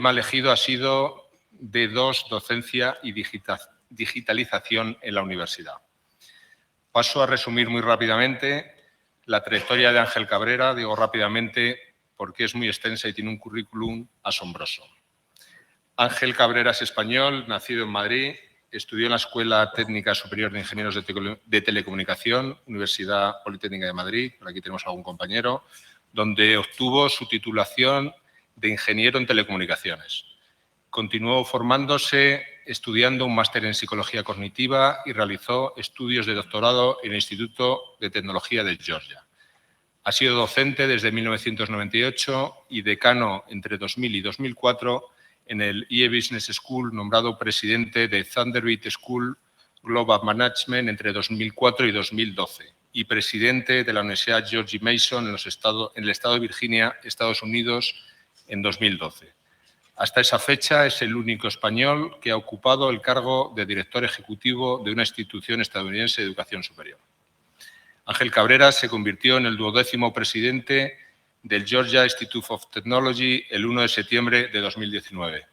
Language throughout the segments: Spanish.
lema elegido ha sido D2, docencia y digitalización en la universidad. Paso a resumir muy rápidamente la trayectoria de Ángel Cabrera. Digo rápidamente porque es muy extensa y tiene un currículum asombroso. Ángel Cabrera es español, nacido en Madrid, estudió en la Escuela Técnica Superior de Ingenieros de Telecomunicación, Universidad Politécnica de Madrid, por aquí tenemos a algún compañero, donde obtuvo su titulación de ingeniero en telecomunicaciones. Continuó formándose, estudiando un máster en Psicología Cognitiva y realizó estudios de doctorado en el Instituto de Tecnología de Georgia. Ha sido docente desde 1998 y decano entre 2000 y 2004 en el IE Business School, nombrado presidente de Thunderbird School Global Management entre 2004 y 2012 y presidente de la Universidad George Mason en el estado de Virginia, Estados Unidos, en 2012. Hasta esa fecha es el único español que ha ocupado el cargo de director ejecutivo de una institución estadounidense de educación superior. Ángel Cabrera se convirtió en el 12º presidente del Georgia Institute of Technology el 1 de septiembre de 2019.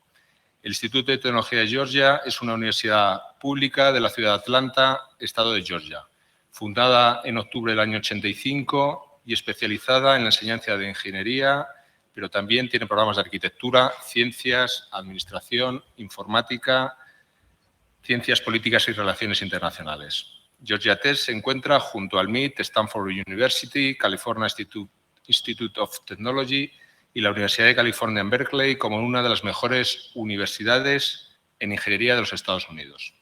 El Instituto de Tecnología de Georgia es una universidad pública de la ciudad de Atlanta, estado de Georgia, fundada en octubre del año 85 y especializada en la enseñanza de ingeniería, pero también tiene programas de arquitectura, ciencias, administración, informática, ciencias políticas y relaciones internacionales. Georgia Tech se encuentra junto al MIT, Stanford University, California Institute of Technology y la Universidad de California en Berkeley como una de las mejores universidades en ingeniería de los Estados Unidos.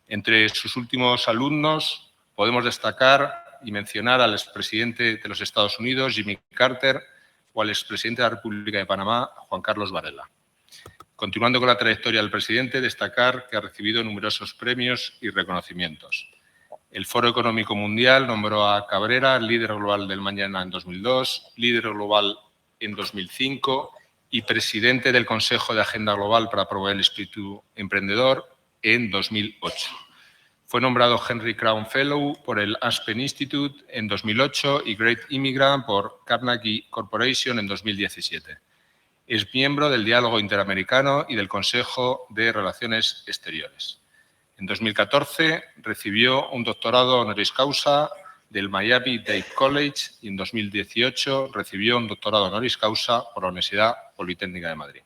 Entre sus últimos alumnos podemos destacar y mencionar al expresidente de los Estados Unidos, Jimmy Carter, o al expresidente de la República de Panamá, Juan Carlos Varela. Continuando con la trayectoria del presidente, destacar que ha recibido numerosos premios y reconocimientos. El Foro Económico Mundial nombró a Cabrera líder global del mañana en 2002, líder global en 2005 y presidente del Consejo de Agenda Global para promover el espíritu emprendedor en 2008. Fue nombrado Henry Crown Fellow por el Aspen Institute en 2008 y Great Immigrant por Carnegie Corporation en 2017. Es miembro del Diálogo Interamericano y del Consejo de Relaciones Exteriores. En 2014 recibió un doctorado honoris causa del Miami-Dade College y en 2018 recibió un doctorado honoris causa por la Universidad Politécnica de Madrid.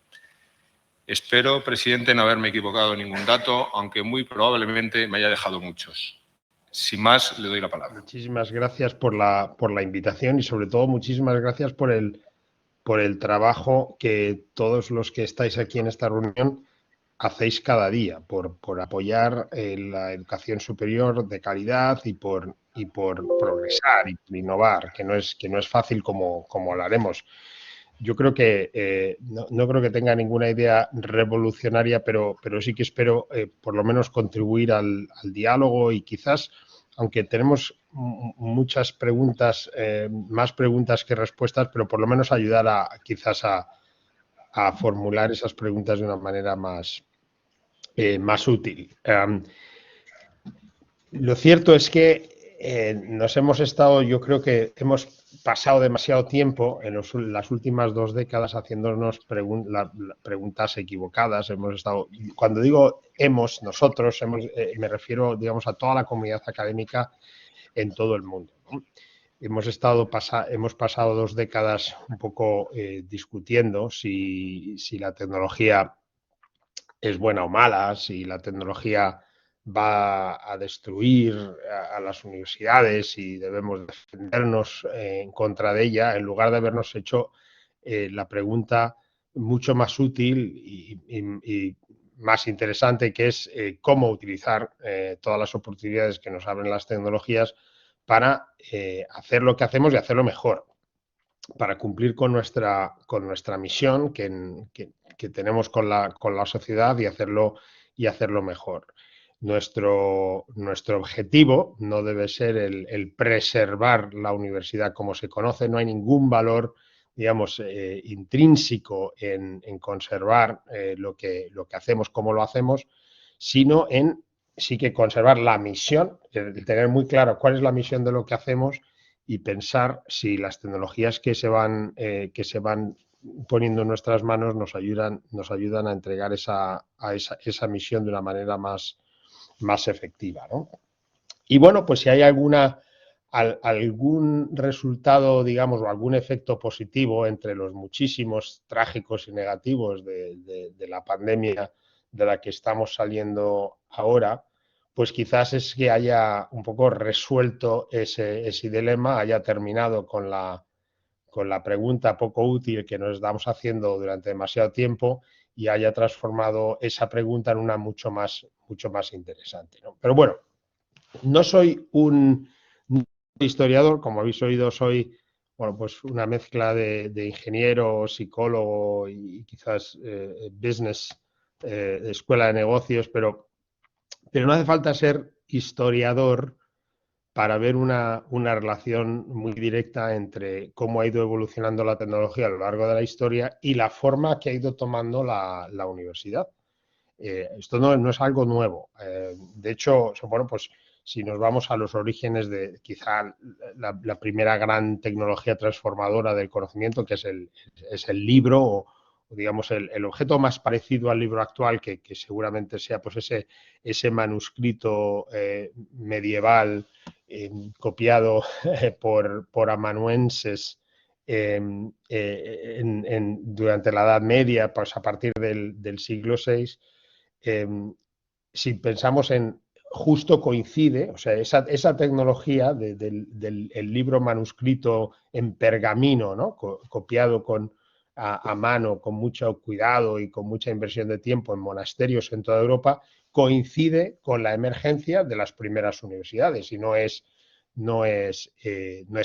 Espero, presidente, no haberme equivocado en ningún dato, aunque muy probablemente me haya dejado muchos. Sin más, le doy la palabra. Muchísimas gracias por la invitación y, sobre todo, muchísimas gracias por el trabajo que todos los que estáis aquí en esta reunión hacéis cada día por apoyar la educación superior de calidad y por progresar y por innovar, que no es fácil como lo haremos. Yo creo que no creo que tenga ninguna idea revolucionaria, pero sí que espero por lo menos contribuir al diálogo y quizás, aunque tenemos muchas preguntas, más preguntas que respuestas, pero por lo menos ayudar quizás a formular esas preguntas de una manera más útil. Lo cierto es que yo creo que hemos pasado demasiado tiempo en las últimas 2 décadas haciéndonos preguntas equivocadas. Cuando digo nosotros, me refiero, digamos, a toda la comunidad académica en todo el mundo, ¿no? Hemos pasado 2 décadas un poco discutiendo si la tecnología es buena o mala, si la tecnología va a destruir a las universidades y debemos defendernos en contra de ella, en lugar de habernos hecho la pregunta mucho más útil y más interesante, que es cómo utilizar todas las oportunidades que nos abren las tecnologías para hacer lo que hacemos y hacerlo mejor, para cumplir con nuestra misión que tenemos con la sociedad y hacerlo mejor. Nuestro objetivo no debe ser el preservar la universidad como se conoce. No hay ningún valor, digamos, intrínseco en conservar lo que hacemos como lo hacemos, sino en sí que conservar la misión, el tener muy claro cuál es la misión de lo que hacemos y pensar si las tecnologías que se van poniendo en nuestras manos nos ayudan a entregar esa misión de una manera más efectiva, ¿no? Y bueno, pues si hay algún resultado, digamos, o algún efecto positivo entre los muchísimos trágicos y negativos de la pandemia de la que estamos saliendo ahora, pues quizás es que haya un poco resuelto ese dilema, haya terminado con la pregunta poco útil que nos estamos haciendo durante demasiado tiempo y haya transformado esa pregunta en una mucho más interesante, ¿no? Pero bueno, no soy un historiador, como habéis oído, soy pues una mezcla de ingeniero, psicólogo y quizás business, escuela de negocios, pero no hace falta ser historiador para ver una relación muy directa entre cómo ha ido evolucionando la tecnología a lo largo de la historia y la forma que ha ido tomando la universidad. Esto no es algo nuevo. De hecho, bueno, pues si nos vamos a los orígenes de quizá la primera gran tecnología transformadora del conocimiento, que es el libro, o digamos el objeto más parecido al libro actual, que seguramente sea pues ese manuscrito medieval copiado por amanuenses durante la Edad Media, pues a partir del siglo VI. Si pensamos en justo coincide, o sea, esa tecnología del libro manuscrito en pergamino, ¿no? Copiado a mano, con mucho cuidado y con mucha inversión de tiempo en monasterios en toda Europa, coincide con la emergencia de las primeras universidades y no es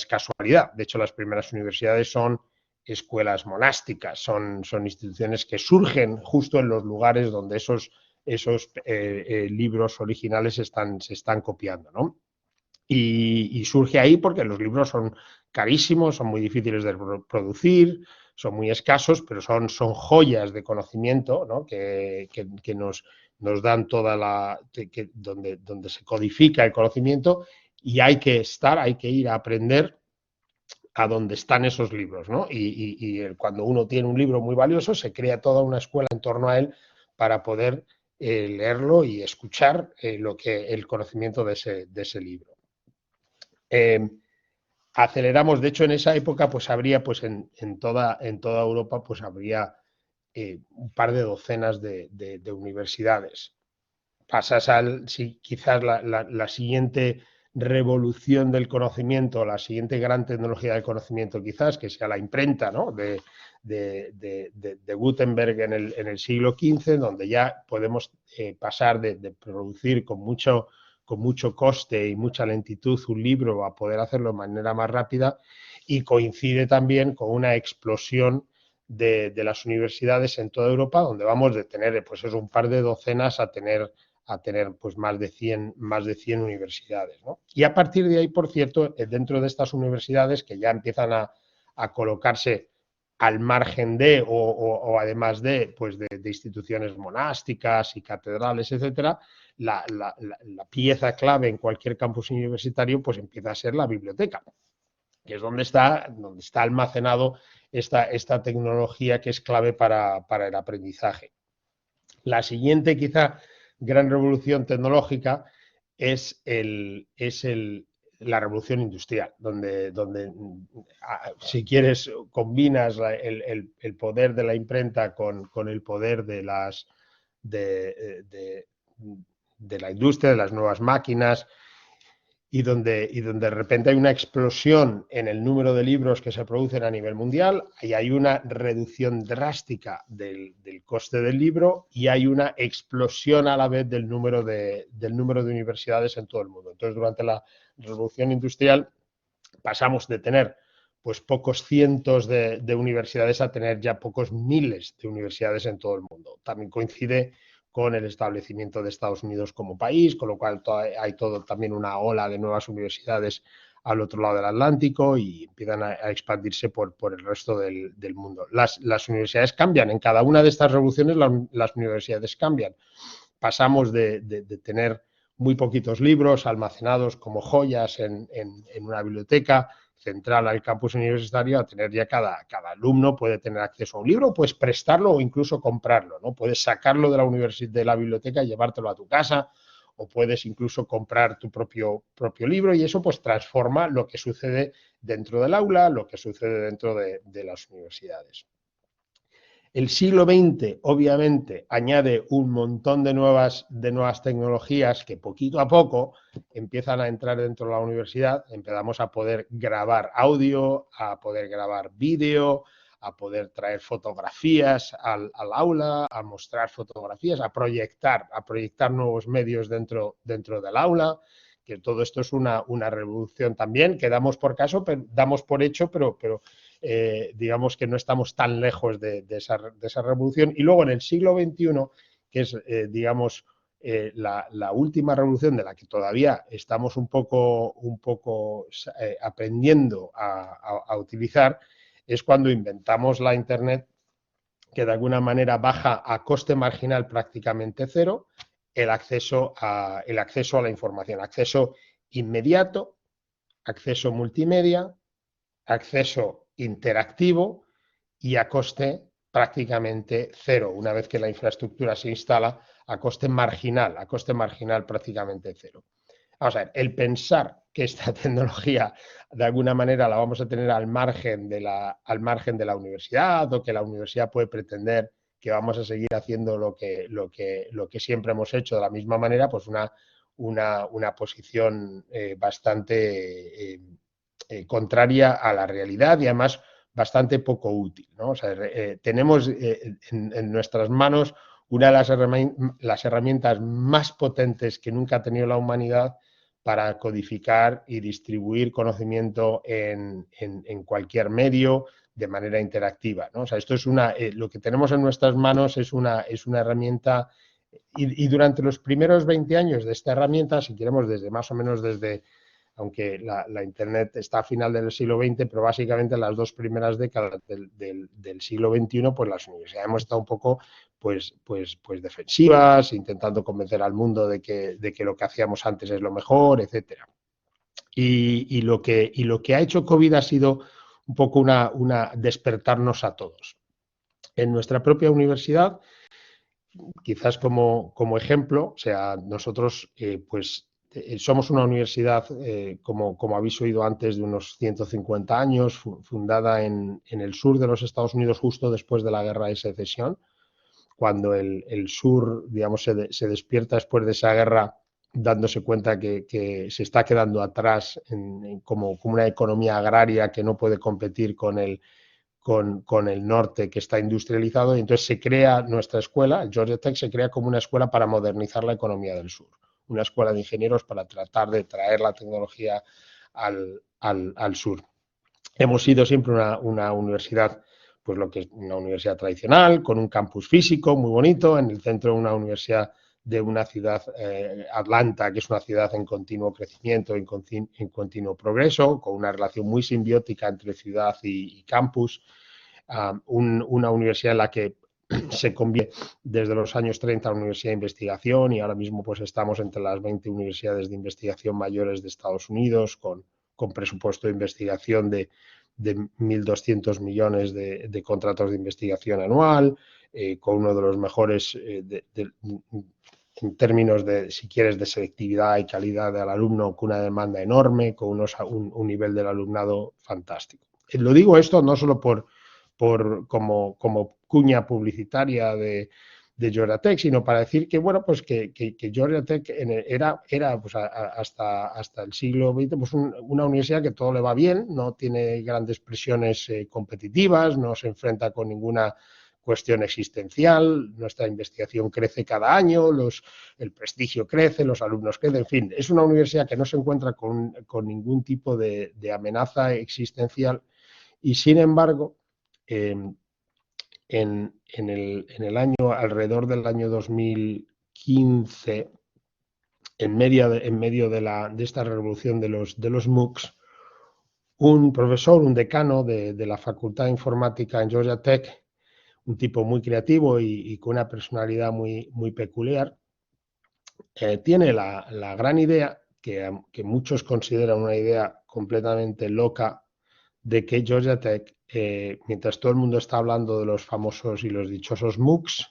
casualidad. De hecho, las primeras universidades son escuelas monásticas, son instituciones que surgen justo en los lugares donde esos libros originales se están copiando, ¿no? Y surge ahí porque los libros son carísimos, son muy difíciles de producir, son muy escasos, pero son joyas de conocimiento, ¿no? que nos dan donde se codifica el conocimiento, y hay que ir a aprender a donde están esos libros, ¿no? Y cuando uno tiene un libro muy valioso, se crea toda una escuela en torno a él para poder leerlo y escuchar el conocimiento de ese libro. Aceleramos, de hecho, en esa época pues habría pues en toda Europa pues habría un par de docenas de universidades. Pasas quizás la siguiente revolución del conocimiento, la siguiente gran tecnología del conocimiento, quizás, que sea la imprenta, ¿no? de Gutenberg en el siglo XV, donde ya podemos pasar de producir con mucho coste y mucha lentitud un libro a poder hacerlo de manera más rápida, y coincide también con una explosión de las universidades en toda Europa, donde vamos de tener pues un par de docenas a tener pues más de 100 universidades, ¿no? Y a partir de ahí, por cierto, dentro de estas universidades que ya empiezan a colocarse al margen de o además de instituciones monásticas y catedrales, etcétera, la pieza clave en cualquier campus universitario pues empieza a ser la biblioteca, que es donde está almacenado esta tecnología que es clave para el aprendizaje. La siguiente, quizá, gran revolución tecnológica es la revolución industrial, donde si quieres, combinas el poder de la imprenta con el poder de la industria, de las nuevas máquinas, y donde de repente hay una explosión en el número de libros que se producen a nivel mundial, y hay una reducción drástica del coste del libro, y hay una explosión a la vez del número de universidades en todo el mundo. Entonces, durante la revolución industrial pasamos de tener pues pocos cientos de universidades a tener ya pocos miles de universidades en todo el mundo. También coincide con el establecimiento de Estados Unidos como país, con lo cual hay también una ola de nuevas universidades al otro lado del Atlántico, y empiezan a expandirse por el resto del mundo. Las universidades cambian, en cada una de estas revoluciones las universidades cambian. Pasamos de tener muy poquitos libros almacenados como joyas en una biblioteca, central al campus universitario, a tener ya cada alumno puede tener acceso a un libro, puedes prestarlo o incluso comprarlo, ¿no? Puedes sacarlo de de la biblioteca y llevártelo a tu casa, o puedes incluso comprar tu propio libro, y eso pues transforma lo que sucede dentro del aula, lo que sucede dentro de las universidades. El siglo XX, obviamente, añade un montón de nuevas tecnologías que poquito a poco empiezan a entrar dentro de la universidad. Empezamos a poder grabar audio, a poder grabar vídeo, a poder traer fotografías al aula, a mostrar fotografías, a proyectar nuevos medios dentro del aula, que todo esto es una revolución también, que damos por hecho, pero digamos que no estamos tan lejos de esa revolución. Y luego en el siglo XXI, que es, digamos, la última revolución de la que todavía estamos un poco aprendiendo a utilizar, es cuando inventamos la Internet, que de alguna manera baja a coste marginal prácticamente cero el acceso a la información, acceso inmediato, acceso multimedia, acceso interactivo y a coste prácticamente cero. Una vez que la infraestructura se instala, a coste marginal prácticamente cero. Vamos a ver, el pensar que esta tecnología de alguna manera la vamos a tener al margen de la universidad, o que la universidad puede pretender que vamos a seguir haciendo lo que siempre hemos hecho de la misma manera, pues una posición bastante contraria a la realidad, y además bastante poco útil, ¿no? O sea, tenemos en nuestras manos una de las herramientas más potentes que nunca ha tenido la humanidad para codificar y distribuir conocimiento en cualquier medio de manera interactiva, ¿no? O sea, esto es lo que tenemos en nuestras manos es una herramienta, y durante los primeros 20 años de esta herramienta, si queremos desde más o menos aunque la Internet está a final del siglo XX, pero básicamente en las 2 primeras décadas del siglo XXI, pues las universidades hemos estado un poco pues defensivas, intentando convencer al mundo de que lo que hacíamos antes es lo mejor, etcétera. Y lo que ha hecho COVID ha sido un poco una despertarnos a todos. En nuestra propia universidad, quizás como ejemplo, o sea, nosotros somos una universidad, como habéis oído antes, de unos 150 años, fundada en el sur de los Estados Unidos justo después de la Guerra de Secesión, cuando el sur, digamos, se despierta después de esa guerra, dándose cuenta que se está quedando atrás como una economía agraria que no puede competir con el norte, que está industrializado, y entonces se crea nuestra escuela, Georgia Tech, se crea como una escuela para modernizar la economía del sur, una escuela de ingenieros para tratar de traer la tecnología al sur. Hemos sido siempre una universidad, pues lo que es una universidad tradicional, con un campus físico muy bonito, en el centro una universidad de una ciudad, Atlanta, que es una ciudad en continuo crecimiento, en continuo progreso, con una relación muy simbiótica entre ciudad y campus, una universidad en la que se convierte desde los años 30 a una universidad de investigación, y ahora mismo pues estamos entre las 20 universidades de investigación mayores de Estados Unidos, con presupuesto de investigación de 1.200 millones de contratos de investigación anual, con uno de los mejores en términos de, si quieres, de selectividad y calidad del alumno, con una demanda enorme, con un nivel del alumnado fantástico. Lo digo esto no solo como cuña publicitaria de Georgia Tech, sino para decir que, bueno, pues que Georgia Tech era pues hasta el siglo XX pues una universidad que todo le va bien, no tiene grandes presiones competitivas, no se enfrenta con ninguna cuestión existencial, nuestra investigación crece cada año, el prestigio crece, los alumnos crecen, en fin, es una universidad que no se encuentra con ningún tipo de amenaza existencial, y sin embargo, en el año, alrededor del año 2015, en medio de esta revolución de los MOOCs, un profesor, un decano de la Facultad de Informática en Georgia Tech, un tipo muy creativo y con una personalidad muy peculiar, tiene la gran idea, que muchos consideran una idea completamente loca de que Georgia Tech, mientras todo el mundo está hablando de los famosos y los dichosos MOOCs,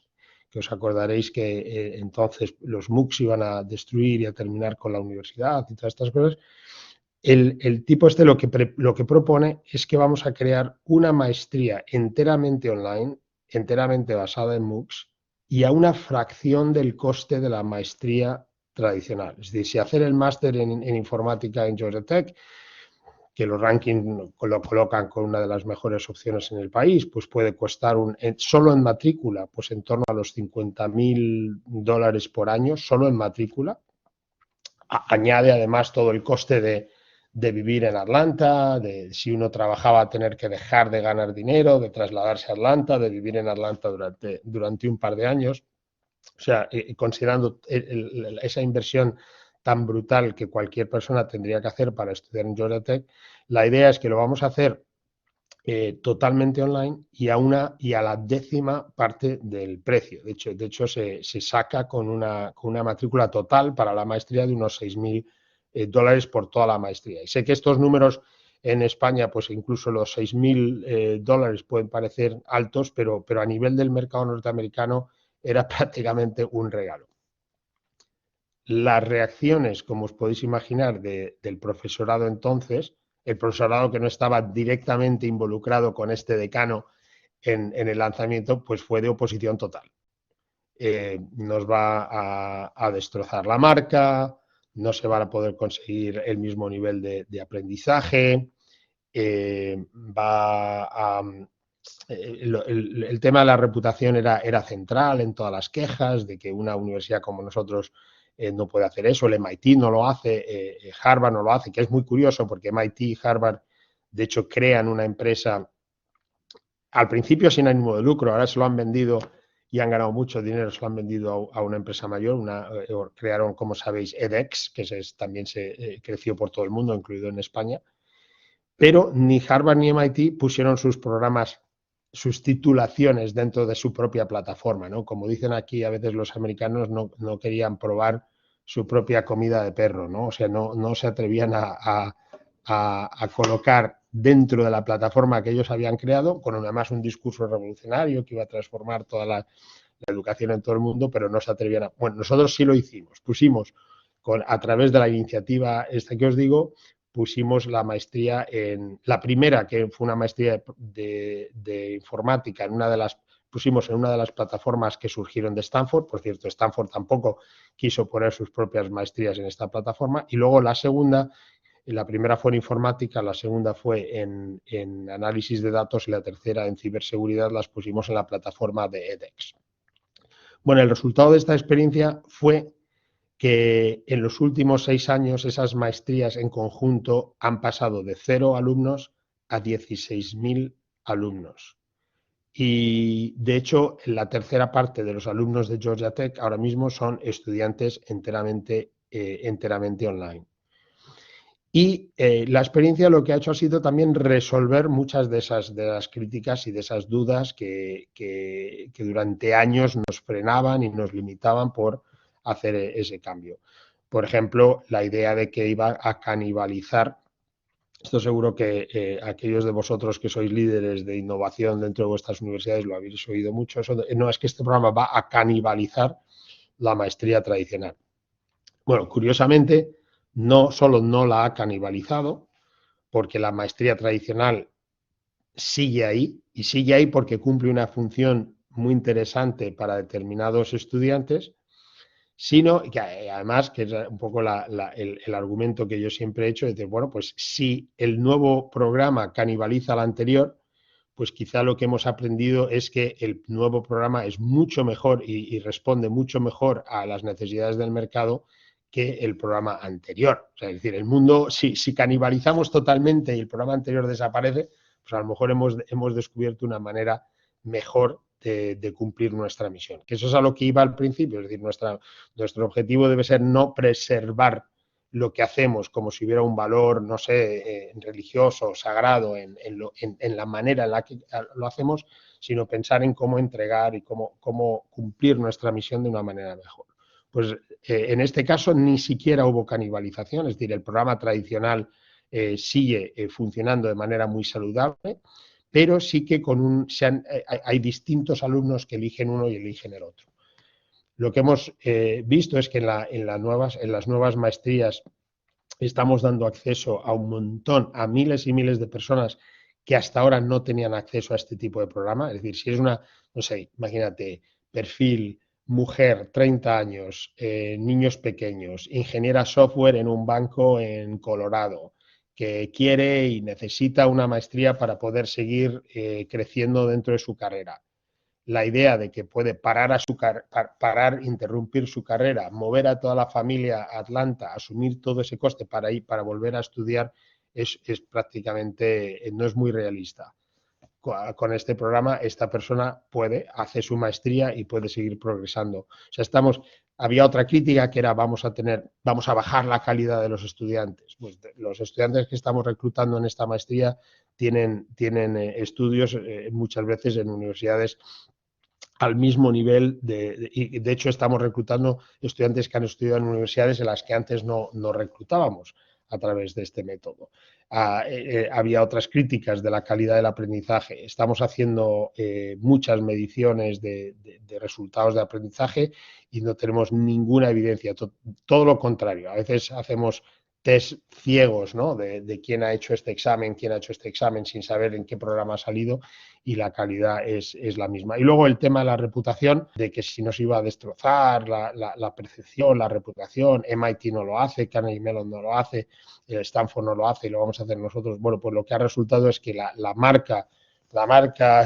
que os acordaréis que entonces los MOOCs iban a destruir y a terminar con la universidad y todas estas cosas, el tipo este lo que propone es que vamos a crear una maestría enteramente online, enteramente basada en MOOCs y a una fracción del coste de la maestría tradicional. Es decir, si hacer el máster en informática en Georgia Tech, que los rankings lo colocan con una de las mejores opciones en el país, pues puede costar solo en matrícula, pues en torno a los $50.000 por año, solo en matrícula. Añade además todo el coste de vivir en Atlanta, de si uno trabajaba tener que dejar de ganar dinero, de trasladarse a Atlanta, de vivir en Atlanta durante un par de años. O sea, considerando esa inversión tan brutal que cualquier persona tendría que hacer para estudiar en Georgia Tech, la idea es que lo vamos a hacer totalmente online y a la 10ª parte del precio. De hecho se saca con una matrícula total para la maestría de unos $6.000 por toda la maestría. Y sé que estos números en España, pues incluso los $6.000 pueden parecer altos, pero a nivel del mercado norteamericano era prácticamente un regalo. Las reacciones, como os podéis imaginar, del profesorado entonces, el profesorado que no estaba directamente involucrado con este decano en el lanzamiento, pues fue de oposición total. Nos va a destrozar la marca, no se va a poder conseguir el mismo nivel de aprendizaje, el tema de la reputación era central en todas las quejas de que una universidad como nosotros no puede hacer eso, el MIT no lo hace, Harvard no lo hace, que es muy curioso porque MIT y Harvard de hecho crean una empresa al principio sin ánimo de lucro, ahora se lo han vendido y han ganado mucho dinero, se lo han vendido a una empresa mayor, crearon, como sabéis, edX, que también se creció por todo el mundo, incluido en España, pero ni Harvard ni MIT pusieron sus programas, sus titulaciones dentro de su propia plataforma, ¿no? Como dicen aquí a veces los americanos, no querían probar su propia comida de perro, ¿no? O sea, no se atrevían a colocar dentro de la plataforma que ellos habían creado, con además un discurso revolucionario que iba a transformar toda la educación en todo el mundo, pero no se atrevían a... Bueno, nosotros sí lo hicimos, pusimos a través de la iniciativa esta que os digo, pusimos la maestría la primera, que fue una maestría de informática, pusimos en una de las plataformas que surgieron de Stanford. Por cierto, Stanford tampoco quiso poner sus propias maestrías en esta plataforma. Y luego la segunda, la primera fue en informática, la segunda fue en análisis de datos y la tercera en ciberseguridad las pusimos en la plataforma de edX. Bueno, el resultado de esta experiencia fue que en los últimos 6 años esas maestrías en conjunto han pasado de 0 alumnos a 16.000 alumnos. Y de hecho, la tercera parte de los alumnos de Georgia Tech ahora mismo son estudiantes enteramente online. Y la experiencia lo que ha hecho ha sido también resolver muchas de las críticas y de esas dudas que durante años nos frenaban y nos limitaban por hacer ese cambio. Por ejemplo, la idea de que iba a canibalizar, esto seguro que aquellos de vosotros que sois líderes de innovación dentro de vuestras universidades lo habéis oído mucho, no es que este programa va a canibalizar la maestría tradicional. Bueno, curiosamente, no solo no la ha canibalizado, porque la maestría tradicional sigue ahí, y sigue ahí porque cumple una función muy interesante para determinados estudiantes, sino que además, que es un poco el argumento que yo siempre he hecho, es decir, bueno, pues si el nuevo programa canibaliza al anterior, pues quizá lo que hemos aprendido es que el nuevo programa es mucho mejor y responde mucho mejor a las necesidades del mercado que el programa anterior. O sea, es decir, el mundo, si canibalizamos totalmente y el programa anterior desaparece, pues a lo mejor hemos descubierto una manera mejor de cumplir nuestra misión. Que eso es a lo que iba al principio, es decir, nuestro objetivo debe ser no preservar lo que hacemos como si hubiera un valor, no sé, religioso, sagrado en la manera en la que lo hacemos, sino pensar en cómo entregar y cómo cumplir nuestra misión de una manera mejor. Pues en este caso ni siquiera hubo canibalización, es decir, el programa tradicional sigue funcionando de manera muy saludable, pero sí que hay distintos alumnos que eligen uno y eligen el otro. Lo que hemos visto es que en las nuevas maestrías estamos dando acceso a un montón, a miles y miles de personas que hasta ahora no tenían acceso a este tipo de programa. Es decir, si eres no sé, imagínate, perfil mujer, 30 años, niños pequeños, ingeniera software en un banco en Colorado, que quiere y necesita una maestría para poder seguir creciendo dentro de su carrera. La idea de que puede interrumpir su carrera, mover a toda la familia a Atlanta, asumir todo ese coste para volver a estudiar, es prácticamente, no es muy realista. Con este programa, esta persona hace su maestría y puede seguir progresando. O sea, había otra crítica que era vamos a bajar la calidad de los estudiantes. Pues los estudiantes que estamos reclutando en esta maestría tienen estudios muchas veces en universidades al mismo nivel, y de hecho estamos reclutando estudiantes que han estudiado en universidades en las que antes no reclutábamos a través de este método. Había otras críticas de la calidad del aprendizaje. Estamos haciendo muchas mediciones de resultados de aprendizaje y no tenemos ninguna evidencia, todo lo contrario. A veces hacemos test ciegos, ¿no? de quién ha hecho este examen, sin saber en qué programa ha salido, y la calidad es la misma. Y luego el tema de la reputación, de que si nos iba a destrozar la percepción, la reputación, MIT no lo hace, Carnegie Mellon no lo hace, Stanford no lo hace y lo vamos a hacer nosotros. Bueno, pues lo que ha resultado es que la marca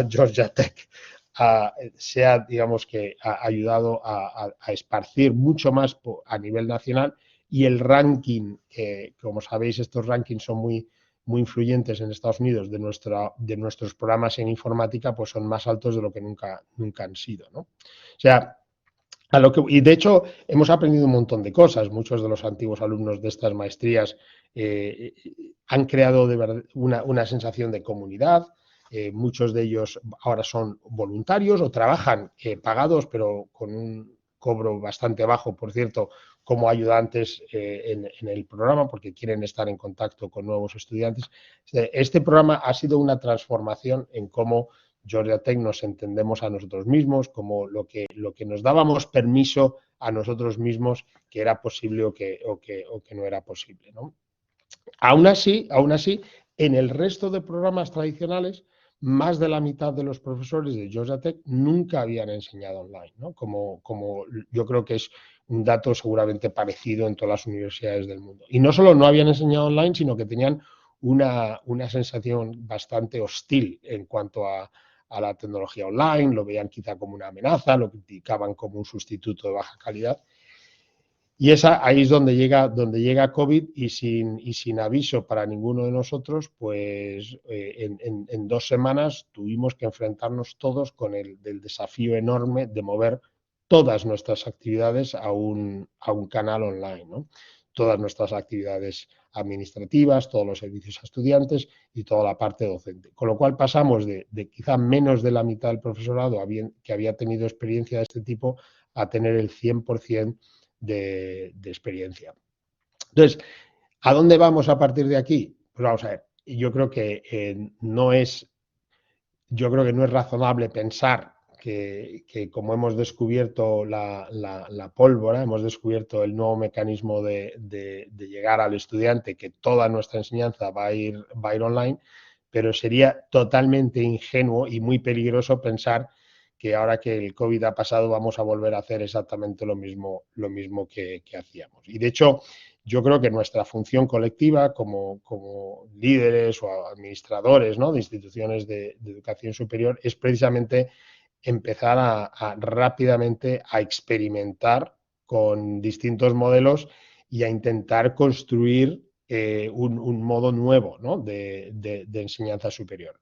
Georgia Tech digamos que ha ayudado a esparcir mucho más a nivel nacional, y el ranking, como sabéis, estos rankings son muy influyentes en Estados Unidos de nuestros programas en informática, pues son más altos de lo que nunca han sido, ¿no? O sea, y de hecho hemos aprendido un montón de cosas. Muchos de los antiguos alumnos de estas maestrías han creado de verdad una sensación de comunidad. Muchos de ellos ahora son voluntarios o trabajan pagados, pero con un cobro bastante bajo, por cierto, como ayudantes en el programa, porque quieren estar en contacto con nuevos estudiantes. Este programa ha sido una transformación en cómo Georgia Tech nos entendemos a nosotros mismos, como lo que nos dábamos permiso a nosotros mismos que era posible o que no era posible, ¿no? Aún así, en el resto de programas tradicionales, más de la mitad de los profesores de Georgia Tech nunca habían enseñado online, ¿no? Como yo creo que es un dato seguramente parecido en todas las universidades del mundo. Y no solo no habían enseñado online, sino que tenían una sensación bastante hostil en cuanto a la tecnología online, lo veían quizá como una amenaza, lo criticaban como un sustituto de baja calidad. Y ahí es donde llega COVID, y sin aviso para ninguno de nosotros, pues en 2 semanas tuvimos que enfrentarnos todos con el desafío enorme de mover todas nuestras actividades a un canal online, ¿no? Todas nuestras actividades administrativas, todos los servicios a estudiantes y toda la parte docente. Con lo cual pasamos de quizá menos de la mitad del profesorado que había tenido experiencia de este tipo a tener el 100% de experiencia. Entonces, ¿a dónde vamos a partir de aquí? Pues vamos a ver, yo creo que no es razonable pensar que como hemos descubierto la pólvora, hemos descubierto el nuevo mecanismo de llegar al estudiante, que toda nuestra enseñanza va a ir online, pero sería totalmente ingenuo y muy peligroso pensar que ahora que el COVID ha pasado vamos a volver a hacer exactamente lo mismo que hacíamos. Y de hecho, yo creo que nuestra función colectiva como líderes o administradores, ¿no?, de instituciones de educación superior es precisamente empezar rápidamente a experimentar con distintos modelos y a intentar construir un modo nuevo, ¿no?, de enseñanza superior.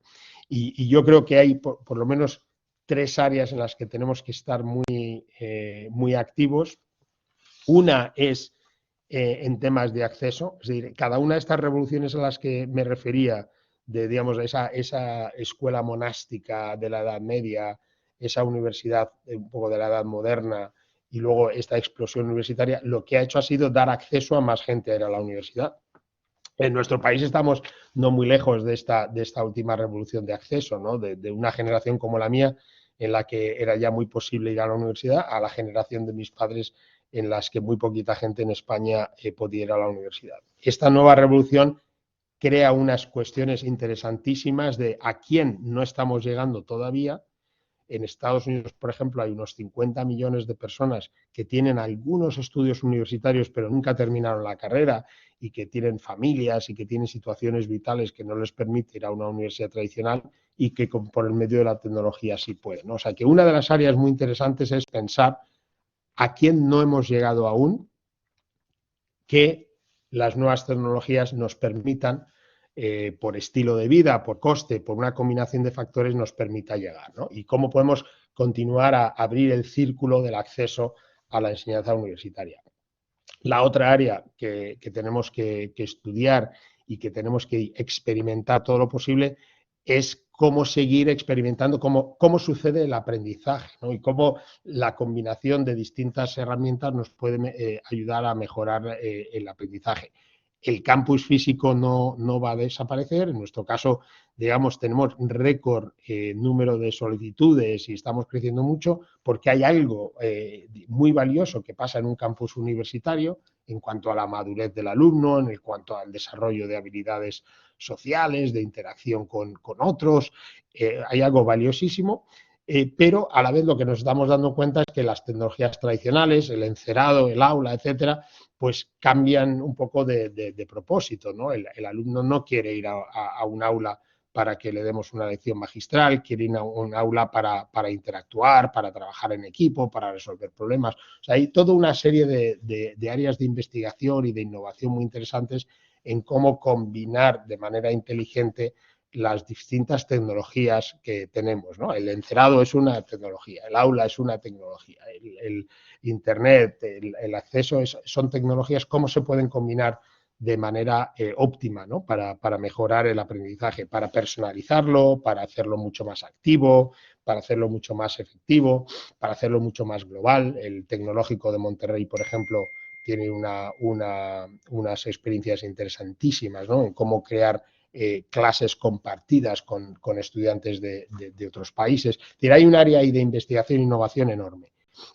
Y yo creo que hay por lo menos 3 áreas en las que tenemos que estar muy activos. Una es en temas de acceso, es decir, cada una de estas revoluciones a las que me refería, digamos, esa escuela monástica de la Edad Media, esa universidad un poco de la Edad Moderna y luego esta explosión universitaria, lo que ha hecho ha sido dar acceso a más gente a ir a la universidad. En nuestro país estamos no muy lejos de esta última revolución de acceso, ¿no? De una generación como la mía, en la que era ya muy posible ir a la universidad, a la generación de mis padres, en las que muy poquita gente en España podía ir a la universidad. Esta nueva revolución crea unas cuestiones interesantísimas de a quién no estamos llegando todavía. En Estados Unidos, por ejemplo, hay unos 50 millones de personas que tienen algunos estudios universitarios pero nunca terminaron la carrera y que tienen familias y que tienen situaciones vitales que no les permite ir a una universidad tradicional y que por el medio de la tecnología sí pueden, ¿no? O sea, que una de las áreas muy interesantes es pensar a quién no hemos llegado aún, que las nuevas tecnologías nos permitan, por estilo de vida, por coste, por una combinación de factores, nos permita llegar, ¿no? Y cómo podemos continuar a abrir el círculo del acceso a la enseñanza universitaria. La otra área que tenemos que estudiar y que tenemos que experimentar todo lo posible es cómo seguir experimentando, cómo sucede el aprendizaje, ¿no? Y cómo la combinación de distintas herramientas nos puede ayudar a mejorar el aprendizaje. El campus físico no va a desaparecer. En nuestro caso, digamos, tenemos récord número de solicitudes y estamos creciendo mucho porque hay algo muy valioso que pasa en un campus universitario en cuanto a la madurez del alumno, en cuanto al desarrollo de habilidades sociales, de interacción con otros. Hay algo valiosísimo. Pero a la vez lo que nos estamos dando cuenta es que las tecnologías tradicionales, el encerado, el aula, etcétera, pues cambian un poco de propósito, ¿no? El alumno no quiere ir a un aula para que le demos una lección magistral, quiere ir a un aula para interactuar, para trabajar en equipo, para resolver problemas. O sea, hay toda una serie de áreas de investigación y de innovación muy interesantes en cómo combinar de manera inteligente las distintas tecnologías que tenemos, ¿no? El encerado es una tecnología, el aula es una tecnología, el Internet, el acceso, son tecnologías, cómo se pueden combinar de manera óptima, ¿no? Para mejorar el aprendizaje, para personalizarlo, para hacerlo mucho más activo, para hacerlo mucho más efectivo, para hacerlo mucho más global. El Tecnológico de Monterrey, por ejemplo, tiene unas experiencias interesantísimas, ¿no? En cómo crear clases compartidas con estudiantes de otros países. Es decir, hay un área ahí de investigación e innovación enorme.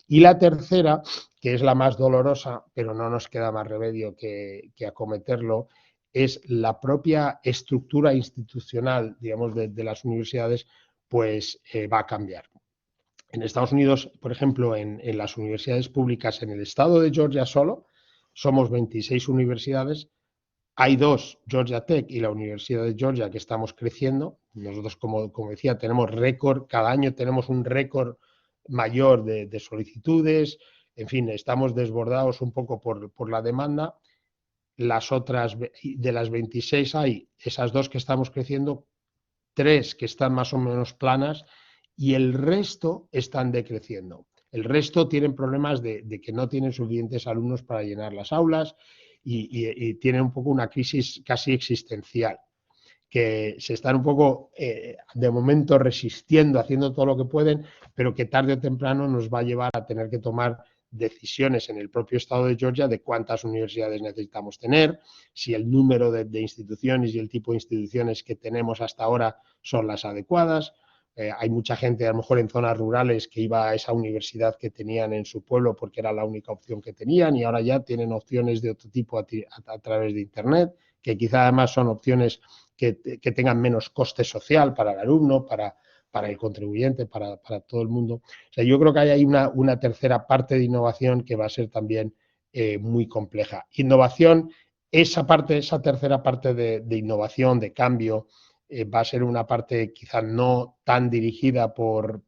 Y la tercera, que es la más dolorosa, pero no nos queda más remedio que acometerlo, es la propia estructura institucional, digamos, de las universidades, pues va a cambiar. En Estados Unidos, por ejemplo, en las universidades públicas, en el estado de Georgia solo, somos 26 universidades. Hay dos, Georgia Tech y la Universidad de Georgia, que estamos creciendo. Nosotros, como decía, tenemos récord, cada año tenemos un récord mayor de solicitudes. En fin, estamos desbordados un poco por la demanda. Las otras, de las 26 hay esas dos que estamos creciendo, 3 que están más o menos planas y el resto están decreciendo. El resto tienen problemas de que no tienen suficientes alumnos para llenar las aulas y tienen un poco una crisis casi existencial, que se están un poco, de momento, resistiendo, haciendo todo lo que pueden, pero que tarde o temprano nos va a llevar a tener que tomar decisiones en el propio estado de Georgia de cuántas universidades necesitamos tener, si el número de instituciones y el tipo de instituciones que tenemos hasta ahora son las adecuadas. Hay mucha gente, a lo mejor en zonas rurales, que iba a esa universidad que tenían en su pueblo porque era la única opción que tenían y ahora ya tienen opciones de otro tipo a través de Internet, que quizá además son opciones que tengan menos coste social para el alumno, para el contribuyente, para todo el mundo. O sea, yo creo que hay una tercera parte de innovación que va a ser también muy compleja. Innovación, esa tercera parte de innovación, de cambio, va a ser una parte quizá no tan dirigida por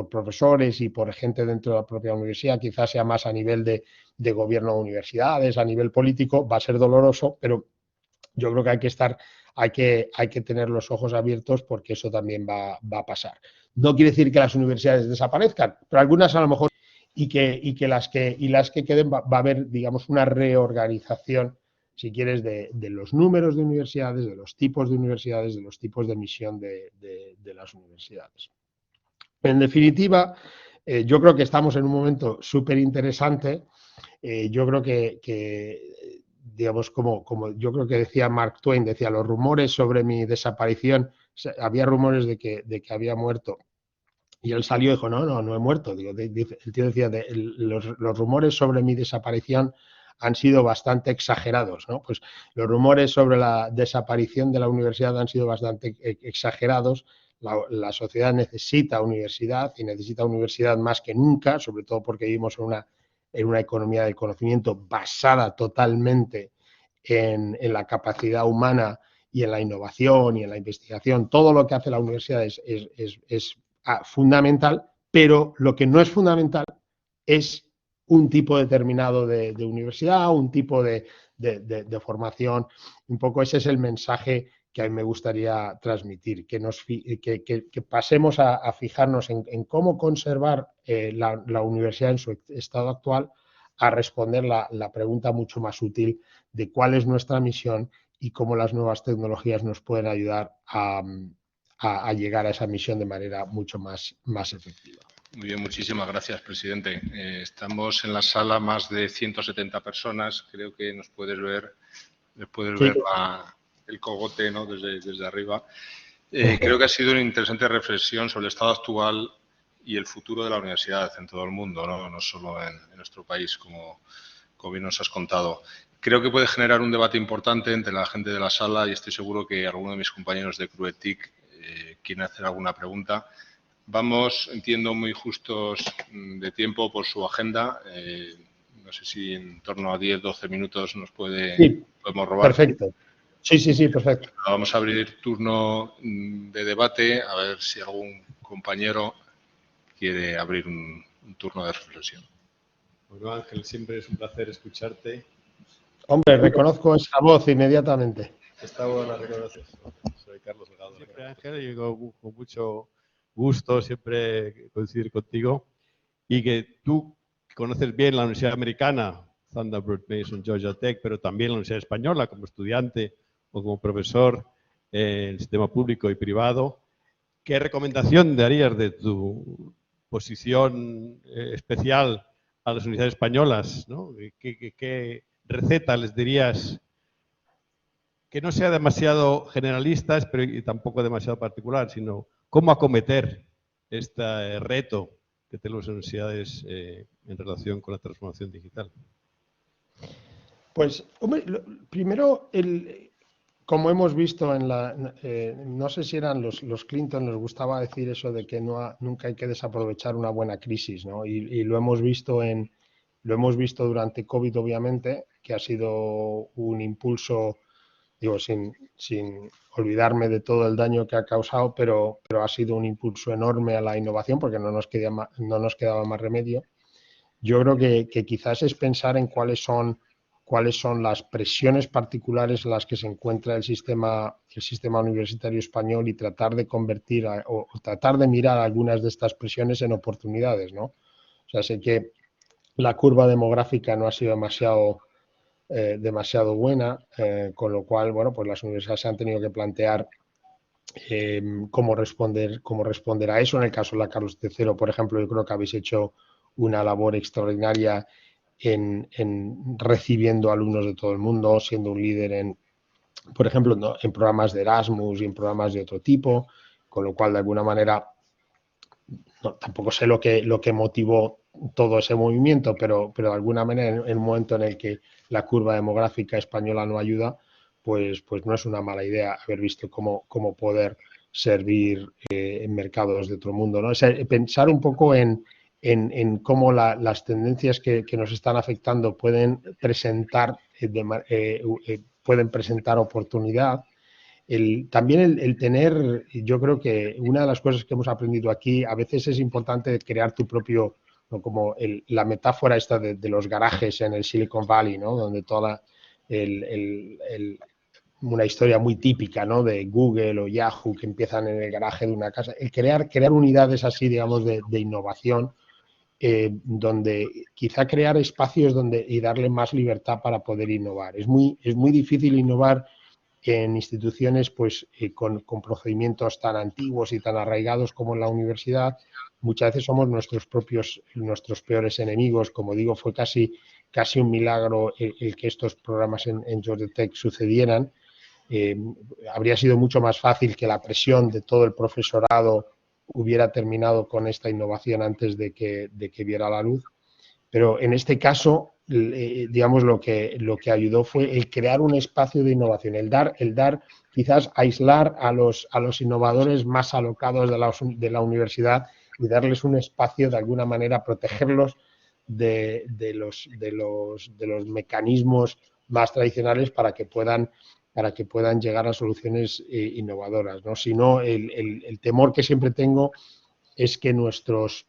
profesores y por gente dentro de la propia universidad, quizás sea más a nivel de gobierno de universidades, a nivel político, va a ser doloroso, pero yo creo que hay que tener los ojos abiertos porque eso también va a pasar. No quiere decir que las universidades desaparezcan, pero algunas a lo mejor y las que queden va a haber, digamos, una reorganización, si quieres, de los números de universidades, de los tipos de universidades, de los tipos de misión de las universidades. En definitiva, yo creo que estamos en un momento súper interesante. Yo creo que digamos, como yo creo que decía Mark Twain, decía, los rumores sobre mi desaparición, había rumores de que había muerto. Y él salió y dijo, no he muerto. Digo, el tío decía, los rumores sobre mi desaparición han sido bastante exagerados, ¿no? Pues los rumores sobre la desaparición de la universidad han sido bastante exagerados. La sociedad necesita universidad y necesita universidad más que nunca, sobre todo porque vivimos en una economía del conocimiento basada totalmente en la capacidad humana y en la innovación y en la investigación. Todo lo que hace la universidad es fundamental, pero lo que no es fundamental es un tipo determinado de universidad, un tipo de formación. Un poco ese es el mensaje que a mí me gustaría transmitir, que pasemos a fijarnos en cómo conservar la universidad en su estado actual, a responder la pregunta mucho más útil de cuál es nuestra misión y cómo las nuevas tecnologías nos pueden ayudar a llegar a esa misión de manera mucho más efectiva. Muy bien, muchísimas gracias, presidente. Estamos en la sala más de 170 personas. Creo que nos puedes ver, sí, ver el cogote, ¿no? desde arriba. Creo que ha sido una interesante reflexión sobre el estado actual y el futuro de la universidad en todo el mundo, no solo en nuestro país, como bien nos has contado. Creo que puede generar un debate importante entre la gente de la sala y estoy seguro que alguno de mis compañeros de CRUETIC quieren hacer alguna pregunta. Vamos, entiendo, muy justos de tiempo por su agenda. No sé si en torno a 10-12 minutos nos podemos robar. Perfecto. Sí, perfecto. Vamos a abrir turno de debate, a ver si algún compañero quiere abrir un turno de reflexión. Bueno, Ángel, siempre es un placer escucharte. Hombre, reconozco esa voz inmediatamente. Esta voz la reconoces. Soy Carlos Delgado. Siempre, Ángel, y con mucho gusto siempre coincidir contigo y que tú conoces bien la Universidad Americana, Thunderbird Mason, Georgia Tech, pero también la Universidad Española como estudiante o como profesor en el sistema público y privado. ¿Qué recomendación darías de tu posición especial a las universidades españolas, ¿no? ¿Qué receta les dirías que no sea demasiado generalistas, pero y tampoco demasiado particular, sino cómo acometer este reto que tienen las universidades en relación con la transformación digital? Pues, hombre, primero, como hemos visto no sé si eran los Clinton, les gustaba decir eso de que nunca hay que desaprovechar una buena crisis, ¿no? Y lo hemos visto durante COVID, obviamente, que ha sido un impulso, digo, sin olvidarme de todo el daño que ha causado, pero ha sido un impulso enorme a la innovación porque no nos quedaba más remedio. Yo creo que quizás es pensar en cuáles son las presiones particulares en las que se encuentra el sistema universitario español y tratar de convertir o tratar de mirar algunas de estas presiones en oportunidades, ¿no? O sea, sé que la curva demográfica no ha sido demasiado buena, con lo cual, bueno, pues las universidades se han tenido que plantear cómo responder a eso. En el caso de la Carlos III, por ejemplo, yo creo que habéis hecho una labor extraordinaria en recibiendo alumnos de todo el mundo, siendo un líder por ejemplo, ¿no?, en programas de Erasmus y en programas de otro tipo, con lo cual, de alguna manera, tampoco sé lo que motivó todo ese movimiento, pero de alguna manera, en el momento en el que la curva demográfica española no ayuda, pues no es una mala idea haber visto cómo poder servir en mercados de otro mundo, ¿no? O sea, pensar un poco en cómo las tendencias que nos están afectando pueden presentar oportunidad. También el tener, yo creo que una de las cosas que hemos aprendido aquí, a veces es importante crear tu propio, ¿no?, como la metáfora esta de los garajes en el Silicon Valley, ¿no?, donde toda una historia muy típica, ¿no?, de Google o Yahoo que empiezan en el garaje de una casa. El crear unidades así, digamos, de innovación, donde quizá crear espacios y darle más libertad para poder innovar. Es muy difícil innovar en instituciones pues con procedimientos tan antiguos y tan arraigados como en la universidad. Muchas veces somos nuestros peores enemigos. Como digo, fue casi casi un milagro el que estos programas en Georgia Tech sucedieran. Habría sido mucho más fácil que la presión de todo el profesorado hubiera terminado con esta innovación antes de que viera la luz. Pero en este caso, digamos, lo que ayudó fue el crear un espacio de innovación, el dar quizás aislar a los innovadores más alocados de la universidad y darles un espacio, de alguna manera, protegerlos de los mecanismos más tradicionales para que puedan llegar a soluciones innovadoras, ¿no? Si no, el temor que siempre tengo es que nuestros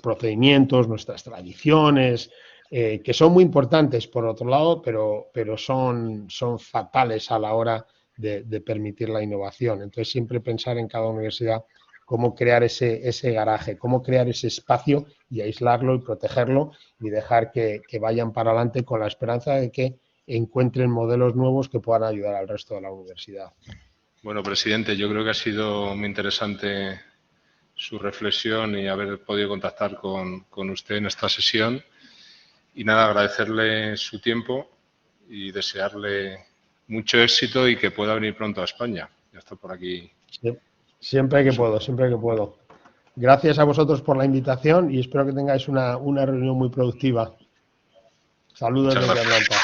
procedimientos, nuestras tradiciones, que son muy importantes por otro lado, pero son fatales a la hora de permitir la innovación. Entonces, siempre pensar en cada universidad cómo crear ese garaje, cómo crear ese espacio y aislarlo y protegerlo y dejar que vayan para adelante con la esperanza de que encuentren modelos nuevos que puedan ayudar al resto de la universidad. Bueno, presidente, yo creo que ha sido muy interesante su reflexión y haber podido contactar con usted en esta sesión. Y nada, agradecerle su tiempo y desearle mucho éxito y que pueda venir pronto a España. Ya está por aquí. Sí, siempre que puedo, siempre que puedo. Gracias a vosotros por la invitación y espero que tengáis una reunión muy productiva. Saludos desde Atlanta.